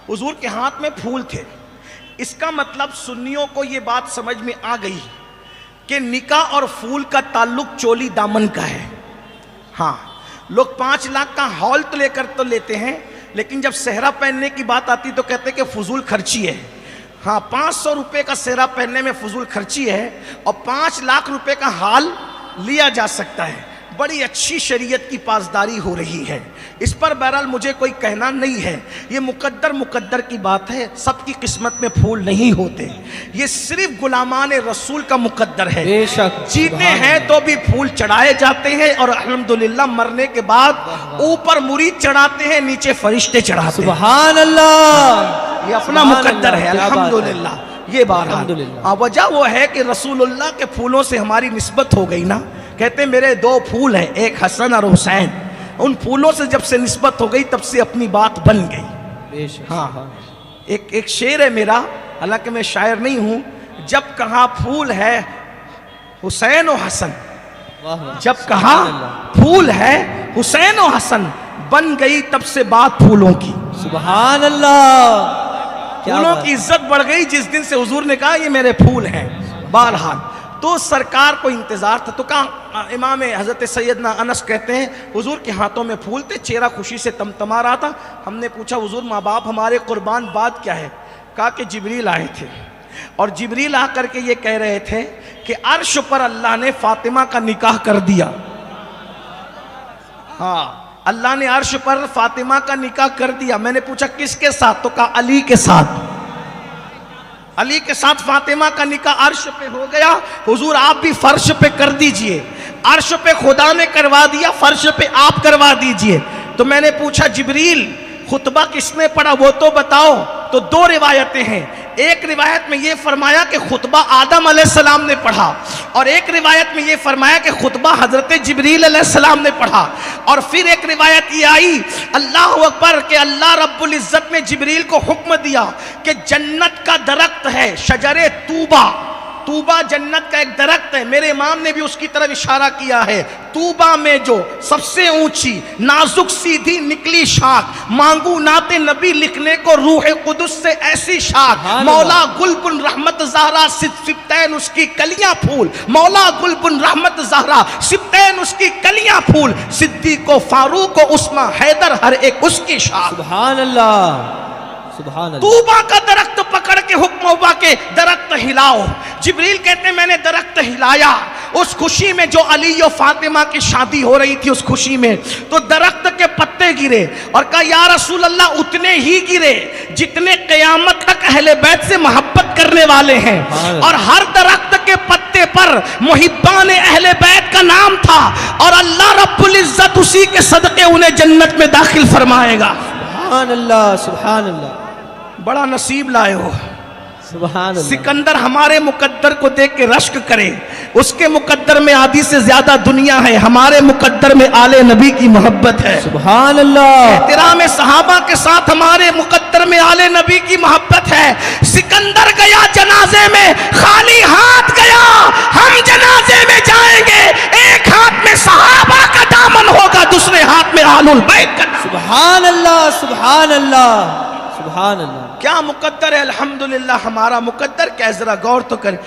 हुजूर के हाथ में फूल थे। इसका मतलब सुन्नियों को ये बात समझ में आ गई कि निकाह और फूल का ताल्लुक चोली दामन का है। हाँ, लोग 5 लाख का हॉल तो लेकर तो लेते हैं, लेकिन जब सेहरा पहनने की बात आती तो कहते हैं कि फजूल खर्ची है। हाँ, 500 रुपये का सेहरा पहनने में फजूल खर्ची है और 5 लाख रुपए का हाल लिया जा सकता है। बड़ी अच्छी शरीयत की पासदारी हो रही है इस पर। बहरहाल मुझे कोई कहना नहीं है, ये मुकद्दर की बात है। सबकी किस्मत में फूल नहीं होते, ये सिर्फ गुलामान रसूल का मुकद्दर है। बेशक जीते हैं तो भी फूल चढ़ाए जाते हैं और अल्हम्दुलिल्लाह मरने के बाद ऊपर मुरीद चढ़ाते हैं, नीचे फरिश्ते चढ़ाते हैं। सुभान अल्लाह, ये अपना मुकद्दर है अल्हम्दुलिल्लाह। ये बात वजह वो है कि रसूलुल्लाह के फूलों से हमारी निस्बत हो गई ना। कहते मेरे 2 फूल हैं, एक हसन और हुसैन। उन फूलों से जब से निस्बत हो गई तब से अपनी बात बन गई। हाँ, एक शेर है मेरा, हालांकि मैं शायर नहीं हूं। जब कहा फूल है हुसैन और हसन, जब कहा फूल है हुसैन और हसन, बन गई तब से बात फूलों की। सुभान अल्लाह, फूलों की इज्जत बढ़ गई जिस दिन से हुजूर ने कहा ये मेरे फूल हैं। बहरहाल तो सरकार को इंतजार था, तो कहा इमाम हजरत सैयदना अनस कहते हैं हुजूर के हाथों में फूल थे, चेहरा खुशी से तमतमा रहा था। हमने पूछा हुजूर माँ बाप हमारे कुर्बान, बात क्या है? कहा कि जिब्रील आए थे और जिब्रील आकर के ये कह रहे थे कि अर्श पर अल्लाह ने फातिमा का निकाह कर दिया। हाँ, अल्लाह ने अर्श पर फातिमा का निकाह कर दिया। मैंने पूछा किसके साथ? तो कहा अली के साथ। अली के साथ फातिमा का निकाह अर्श पे हो गया। हुजूर आप भी फर्श पे कर दीजिए। अर्श पे खुदा ने करवा दिया, फर्श पे आप करवा दीजिए। तो मैंने पूछा जिब्रील खुतबा किसने पढ़ा वो तो बताओ। तो 2 रिवायतें हैं। एक रिवायत में ये फरमाया कि खुतबा आदम अलैहिस्सलाम ने पढ़ा और एक रिवायत में ये फरमाया कि खुतबा हजरत जिब्रील अलैहिस्सलाम ने पढ़ा। और फिर एक रिवायत ये आई अल्लाह अकबर के अल्लाह रब्बुल इज्जत ने जिब्रील को हुक्म दिया कि जन्नत का दरख्त है शजरे तूबा, तूबा जन्नत का एक दरख्त है। मेरे इमाम ने भी उसकी तरफ इशारा किया है। तूबा में जो सबसे ऊंची नाजुक सीधी निकली शाख, मांगू नाते नबी लिखने को रूह कुदुस से ऐसी शाख, मौला गुलबुन रहमत ज़हरा सिब्तैन उसकी कलियां फूल, मौला गुलबुन रहमत ज़हरा सिब्तैन उसकी कलियां फूल, सिद्दीक़ को फारूक को उस्मा हैदर हर एक उसकी शाख। सुभान अल्लाह, सुभान अल्लाह। तूबा का दरख्त पकड़ के हुक्म हुआ के दरख्त हिलाओ। जिब्रील कहते मैंने दरख्त हिलाया उस खुशी में जो अली और फातिमा की शादी हो रही थी, उस खुशी में तो दरख्त के पत्ते गिरे और कहा या रसूल अल्लाह उतने ही गिरे जितने क़यामत तक अहले बैत से मोहब्बत करने वाले हैं। और हर दरख्त के पत्ते पर मुहिब्बान अहले बैत का नाम था और अल्लाह रब्बुल इज्जत उसी के सदके उन्हें जन्नत में दाखिल फरमाएगा। सुभान अल्लाह, सुभान अल्लाह। बड़ा नसीब लाए हो। सुभान अल्लाह। सिकंदर हमारे मुकद्दर को देख के रश्क करे। उसके मुकद्दर में आदि से ज्यादा दुनिया है, हमारे मुकद्दर में आले नबी की मोहब्बत है। सुभान अल्लाह। एहतराम सहाबा के साथ हमारे मुकद्दर में आले नबी की मोहब्बत है। सिकंदर गया जनाजे में खाली हाथ गया, हम जनाजे में जाएंगे एक हाथ में सहाबा का दामन होगा, दूसरे हाथ में आलुल बैत का। सुभान अल्लाह, सुभान अल्लाह, सुभान अल्लाह। क्या मुकद्दर है अल्हम्दुलिल्लाह हमारा मुकद्दर। क्या जरा गौर तो कर।